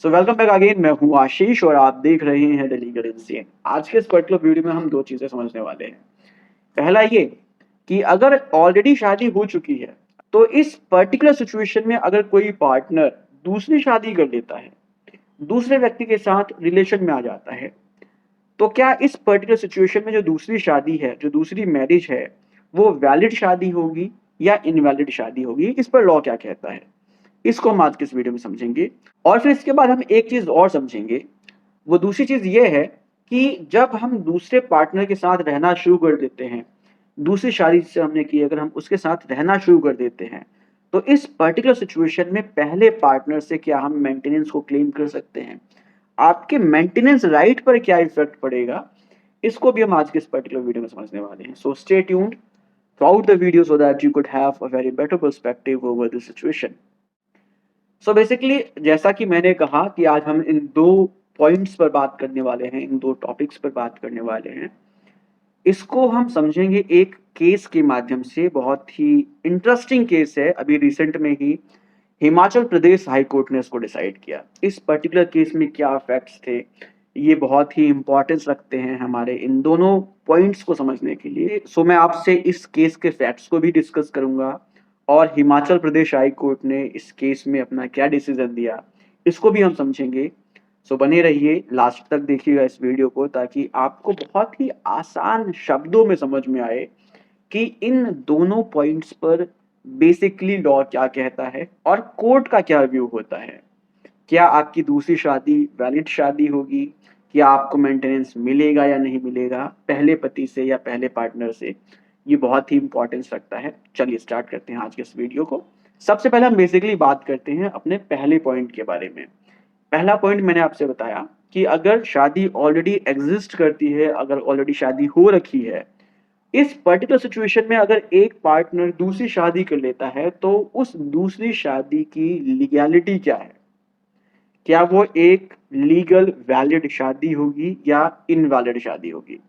So welcome back again. मैं हूँ आशीष और आप देख रहे हैं द लीगल इंसिडेंट। आज के इस पर्टिकुलर वीडियो में हम दो चीजें समझने वाले हैं। पहला ये कि अगर ऑलरेडी शादी हो चुकी है तो इस पर्टिकुलर सिचुएशन में अगर कोई पार्टनर दूसरी शादी कर लेता है, दूसरे व्यक्ति के साथ रिलेशन में आ जाता है, तो क्या इस पर्टिकुलर सिचुएशन में जो दूसरी शादी है, जो दूसरी मैरिज है, वो वैलिड शादी होगी या इनवैलिड शादी होगी? इस पर लॉ क्या कहता है, इसको हम आज के इस वीडियो में समझेंगे। और फिर इसके बाद हम एक चीज और समझेंगे। वो दूसरी चीज ये है कि जब हम दूसरे पार्टनर के साथ रहना शुरू कर देते हैं, दूसरी शादी से हमने की, अगर हम उसके साथ रहना शुरू कर देते हैं, तो इस पर्टिकुलर सिचुएशन में पहले पार्टनर से क्या हम मेंटेनेंस को क्लेम कर सकते हैं? आपके मेंटेनेंस राइट पर क्या इफेक्ट पड़ेगा, इसको भी हम आज के इस पर्टिकुलर वीडियो में समझने वाले हैं। So stay tuned throughout the video so that you could have a very better perspective over the situation. So basically जैसा कि मैंने कहा कि आज हम इन दो पॉइंट्स पर बात करने वाले हैं, इन दो टॉपिक्स पर बात करने वाले हैं। इसको हम समझेंगे एक केस के माध्यम से। बहुत ही इंटरेस्टिंग केस है, अभी रिसेंट में ही हिमाचल प्रदेश हाई कोर्ट ने इसको डिसाइड किया। इस पर्टिकुलर केस में क्या फैक्ट्स थे, ये बहुत ही इंपॉर्टेंस रखते हैं हमारे इन दोनों पॉइंट्स को समझने के लिए। सो मैं आपसे इस केस के फैक्ट्स को भी डिस्कस करूंगा और हिमाचल प्रदेश हाई कोर्ट ने इस केस में अपना क्या डिसीजन दिया, इसको भी हम समझेंगे। सो बने रहिए, लास्ट तक देखिएगा इस वीडियो को, ताकि आपको बहुत ही आसान शब्दों में समझ में आए कि इन दोनों पॉइंट्स पर बेसिकली लॉ क्या कहता है और कोर्ट का क्या व्यू होता है। क्या आपकी दूसरी शादी वैलिड शादी होगी? क्या आपको मेंटेनेंस मिलेगा या नहीं मिलेगा पहले पति से या पहले पार्टनर से? ये बहुत ही इंपॉर्टेंस रखता है। चलिए स्टार्ट करते हैं आज के इस वीडियो को। सबसे पहले हम बेसिकली बात करते हैं अपने पहले पॉइंट के बारे में। पहला पॉइंट मैंने आपसे बताया कि अगर शादी ऑलरेडी एग्जिस्ट करती है, अगर ऑलरेडी शादी हो रखी है, इस पर्टिकुलर सिचुएशन में अगर एक पार्टनर दूसरी शादी कर लेता है, तो उस दूसरी शादी की लीगैलिटी क्या है? क्या वो एक लीगल वैलिड शादी होगी या इनवैलिड शादी होगी?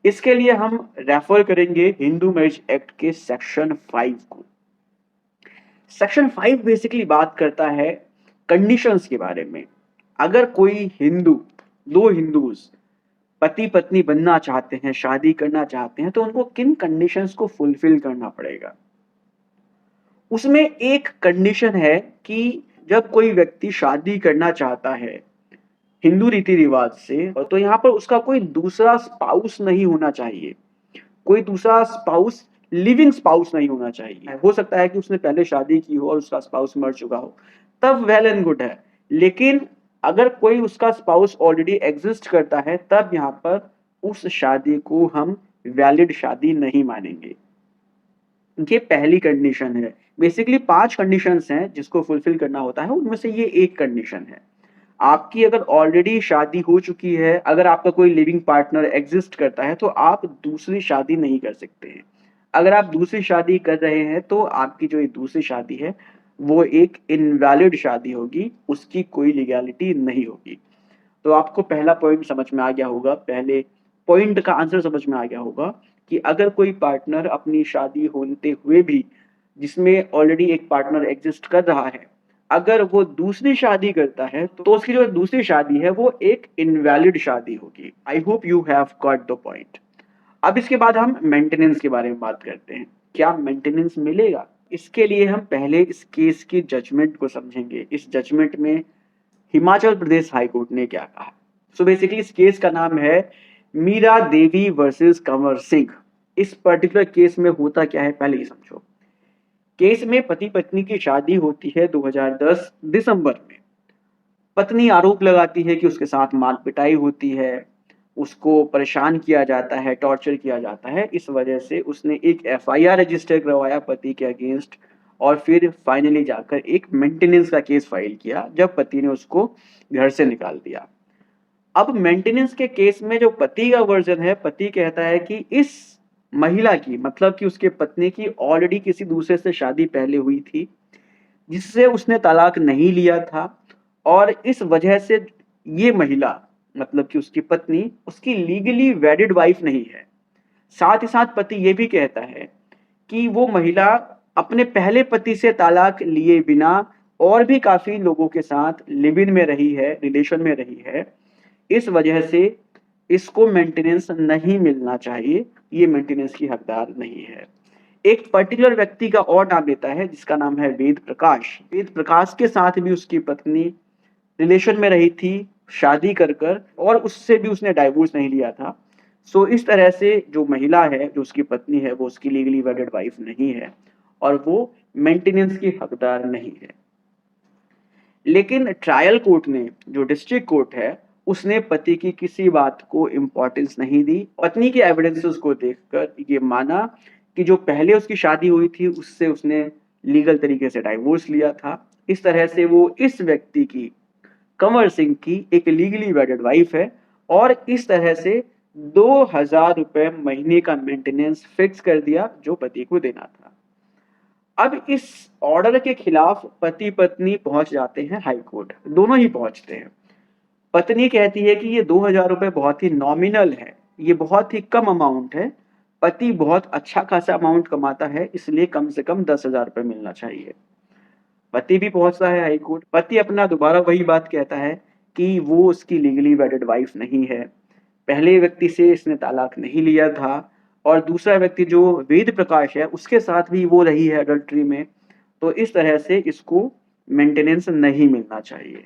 इसके लिए हम रेफर करेंगे हिंदू मैरिज एक्ट के सेक्शन 5 को। सेक्शन 5 बेसिकली बात करता है कंडीशंस के बारे में। अगर कोई हिंदू, दो हिंदूज पति पत्नी बनना चाहते हैं, शादी करना चाहते हैं, तो उनको किन कंडीशंस को फुलफिल करना पड़ेगा? उसमें एक कंडीशन है कि जब कोई व्यक्ति शादी करना चाहता है हिंदू रीति रिवाज से, तो यहाँ पर उसका कोई दूसरा स्पाउस नहीं होना चाहिए। कोई दूसरा स्पाउस, लिविंग स्पाउस नहीं होना चाहिए। हो सकता है कि उसने पहले शादी की हो और उसका स्पाउस मर चुका हो, तब वेल एंड गुड है। लेकिन अगर कोई उसका स्पाउस ऑलरेडी एग्जिस्ट करता है, तब यहाँ पर उस शादी को हम वैलिड शादी नहीं मानेंगे। ये पहली कंडीशन है। बेसिकली 5 कंडीशंस हैं जिसको फुलफिल करना होता है, उनमें से ये एक कंडीशन है। आपकी अगर ऑलरेडी शादी हो चुकी है, अगर आपका कोई लिविंग पार्टनर एग्जिस्ट करता है, तो आप दूसरी शादी नहीं कर सकते हैं। अगर आप दूसरी शादी कर रहे हैं, तो आपकी जो ये दूसरी शादी है वो एक इनवैलिड शादी होगी, उसकी कोई लीगैलिटी नहीं होगी। तो आपको पहला पॉइंट समझ में आ गया होगा, पहले पॉइंट का आंसर समझ में आ गया होगा कि अगर कोई पार्टनर अपनी शादी होते हुए भी, जिसमें ऑलरेडी एक पार्टनर एग्जिस्ट कर रहा है, अगर वो दूसरी शादी करता है, तो उसकी जो दूसरी शादी है वो एक इनवैलिड शादी होगी। I hope you have got the point. अब इसके बाद हम मेंटेनेंस के बारे में बात करते हैं। क्या मेंटेनेंस मिलेगा? इसके लिए हम पहले इस केस की जजमेंट को समझेंगे। इस जजमेंट में हिमाचल प्रदेश हाई कोर्ट ने क्या कहा। सो बेसिकली इस केस का नाम है मीरा देवी वर्सेस कंवर सिंह। इस पर्टिकुलर केस में होता क्या है, पहले ही समझो। केस में पति पत्नी की शादी होती है 2010 दिसंबर में। पत्नी आरोप लगाती है कि उसके साथ मार पिटाई होती है, उसको परेशान किया जाता है, टॉर्चर किया जाता है। इस वजह से उसने एक एफआईआर रजिस्टर करवाया पति के अगेंस्ट, और फिर फाइनली जाकर एक मेंटेनेंस का केस फाइल किया, जब पति ने उसको घर से निकाल दिया। अब मेंटेनेंस के केस में जो पति का वर्जन है, पति कहता है कि इस महिला की, मतलब कि उसके पत्नी की ऑलरेडी किसी दूसरे से शादी पहले हुई थी, जिससे उसने तलाक नहीं लिया था, और इस वजह से ये महिला, मतलब कि उसकी पत्नी, उसकी लीगली वेडिड वाइफ नहीं है। साथ ही साथ पति ये भी कहता है कि वो महिला अपने पहले पति से तलाक लिए बिना और भी काफी लोगों के साथ लिव इन में रही है, रिलेशन में रही है, इस वजह से इसको मेंटेनेंस नहीं मिलना चाहिए, ये मेंटेनेंस की हकदार नहीं है। एक पर्टिकुलर व्यक्ति का और नाम लेता है जिसका नाम है वेद प्रकाश। वेद प्रकाश के साथ भी उसकी पत्नी रिलेशन में रही थी, शादी कर और उससे भी उसने डाइवोर्स नहीं लिया था। सो इस तरह से जो महिला है, जो उसकी पत्नी है, वो उसकी लीगली वेडेड वाइफ नहीं है और वो मेंटेनेंस की हकदार नहीं है। लेकिन ट्रायल कोर्ट ने, जो डिस्ट्रिक्ट कोर्ट है, उसने पति की किसी बात को इम्पोर्टेंस नहीं दी। पत्नी के एविडेंसेस को देखकर ये माना कि जो पहले उसकी शादी हुई थी उससे उसने लीगल तरीके से डाइवोर्स लिया था। इस तरह से वो इस व्यक्ति की, कंवर सिंह की, एक लीगली वेडेड वाइफ है और इस तरह से 2000 रुपए महीने का मेंटेनेंस फिक्स कर दिया जो पति को देना था। अब इस ऑर्डर के खिलाफ पति पत्नी पहुंच जाते हैं हाई कोर्ट, दोनों ही पहुंचते हैं। पत्नी कहती है कि ये 2000 रुपए बहुत ही नॉमिनल है, ये बहुत ही कम अमाउंट है, पति बहुत अच्छा खासा अमाउंट कमाता है, इसलिए कम से कम 10,000 रुपए मिलना चाहिए। पति भी पहुंचता है हाई कोर्ट। पति अपना दोबारा वही बात कहता है कि वो उसकी लीगली वेडेड वाइफ नहीं है, पहले व्यक्ति से इसने तालाक नहीं लिया था और दूसरा व्यक्ति जो वेद प्रकाश है उसके साथ भी वो रही है अडल्ट्री में, तो इस तरह से इसको मेंटेनेंस नहीं मिलना चाहिए।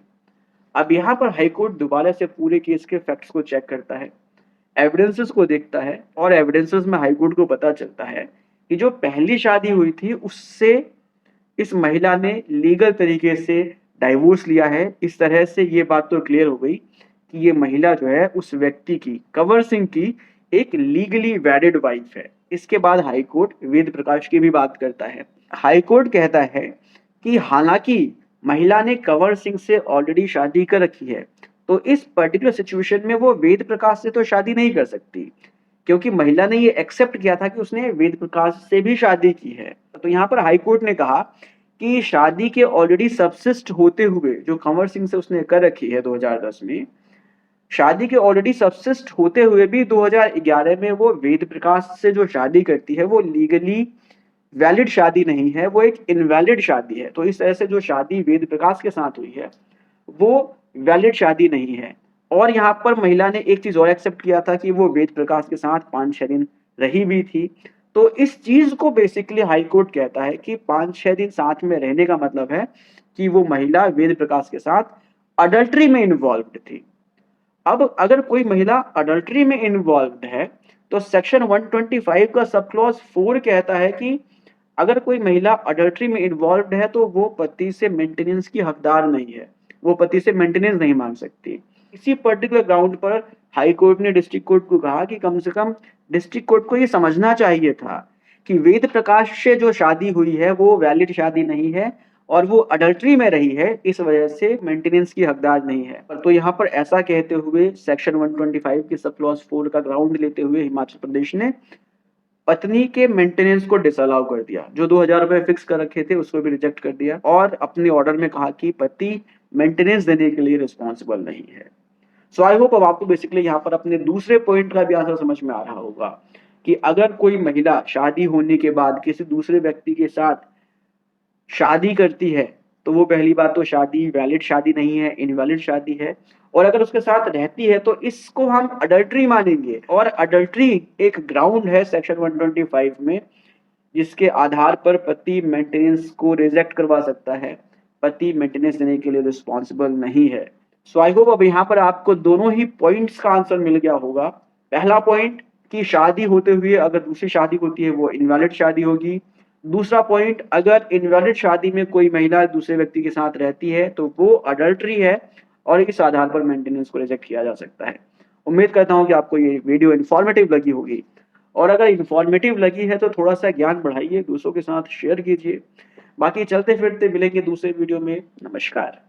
अब यहाँ पर हाई कोर्ट दोबारा से पूरे केस के फैक्ट्स को चेक करता है, एविडेंसेस को देखता है और एविडेंसेस में हाई कोर्ट को पता चलता है कि जो पहली शादी हुई थी उससे इस महिला ने लीगल तरीके से डाइवोर्स लिया है। इस तरह से ये बात तो क्लियर हो गई कि ये महिला जो है उस व्यक्ति की, कंवर सिंह की, एक लीगली वैलिड वाइफ है। इसके बाद हाई कोर्ट वेद प्रकाश की भी बात करता है। हाई कोर्ट कहता है कि हालांकि महिला ने कंवर सिंह से ऑलरेडी शादी कर रखी है, तो इस पर्टिकुलर सिचुएशन में वो वेद प्रकाश से तो शादी नहीं कर सकती, क्योंकि महिला ने ये एक्सेप्ट किया था कि उसने वेद प्रकाश से भी शादी की है। तो यहाँ पर हाई कोर्ट ने कहा कि शादी के ऑलरेडी सबसिस्ट होते हुए, जो कंवर सिंह से उसने कर रखी है 2010 में, शादी के ऑलरेडी सबसिस्ट होते हुए भी 2011 में वो वेद प्रकाश से जो शादी करती है वो लीगली वैलिड शादी नहीं है, वो एक इनवैलिड शादी है। तो इस तरह से जो शादी वेद प्रकाश के साथ हुई है वो वैलिड शादी नहीं है। और यहाँ पर महिला ने एक चीज और एक्सेप्ट किया था कि वो वेद प्रकाश के साथ 5-6 दिन रही भी थी। तो इस चीज को बेसिकली हाई कोर्ट कहता है कि 5-6 दिन साथ में रहने का मतलब है कि वो महिला वेद प्रकाश के साथ अडल्ट्री में इन्वॉल्व थी। अब अगर कोई महिला अडल्ट्री में इन्वॉल्व है तो सेक्शन 125 का सब क्लॉज 4 कहता है कि अगर कोई महिला अडल्ट्री में इन्वॉल्व है तो वो पति से मेंटेनेंस की हकदार नहीं है, वो पति से मेंटेनेंस नहीं मांग सकती। इसी पर्टिकुलर ग्राउंड पर हाई कोर्ट ने डिस्ट्रिक्ट कोर्ट को कहा कि कम से कम डिस्ट्रिक्ट कोर्ट को ये समझना चाहिए था कि वेद प्रकाश से जो शादी हुई है वो वैलिड शादी नहीं है और वो अडल्ट्री में रही है, इस वजह से मेंटेनेंस की हकदार नहीं है। तो यहाँ पर ऐसा कहते हुए सेक्शन 125 के सब क्लॉज 4 का ग्राउंड लेते हुए हिमाचल प्रदेश ने पत्नी के मेंटेनेंस को डिसअलाउ कर दिया। जो 2000 रुपए फिक्स कर रखे थे उसको भी रिजेक्ट कर दिया और अपने ऑर्डर में कहा कि पति मेंटेनेंस देने के लिए रिस्पॉन्सिबल नहीं है। सो आई होप अब आपको बेसिकली यहाँ पर अपने दूसरे पॉइंट का भी आंसर समझ में आ रहा होगा कि अगर कोई महिला शादी होने के बाद किसी दूसरे व्यक्ति के साथ शादी करती है तो वो पहली बात तो शादी वैलिड शादी नहीं है, इनवैलिड शादी है। और अगर उसके साथ रहती है तो इसको हम अडल्ट्री मानेंगे और अडल्ट्री एक ग्राउंड है सेक्शन 125 में जिसके आधार पर पति मेंटेनेंस को रिजेक्ट करवा सकता है, पति मेंटेनेंस देने के लिए रिस्पॉन्सिबल नहीं है। सो आई होप अब यहाँ पर आपको दोनों ही पॉइंट्स का आंसर मिल गया होगा। पहला पॉइंट कि शादी होते हुए अगर दूसरी शादी होती है वो इनवैलिड शादी होगी। दूसरा पॉइंट, अगर इनवैलिड शादी में कोई महिला दूसरे व्यक्ति के साथ रहती है तो वो अडल्ट्री है और इस आधार पर मेंटेनेंस को रिजेक्ट किया जा सकता है। उम्मीद करता हूँ कि आपको ये वीडियो इन्फॉर्मेटिव लगी होगी और अगर इन्फॉर्मेटिव लगी है तो थोड़ा सा ज्ञान बढ़ाइए, दूसरों के साथ शेयर कीजिए। बाकी चलते फिरते मिलेंगे दूसरे वीडियो में। नमस्कार।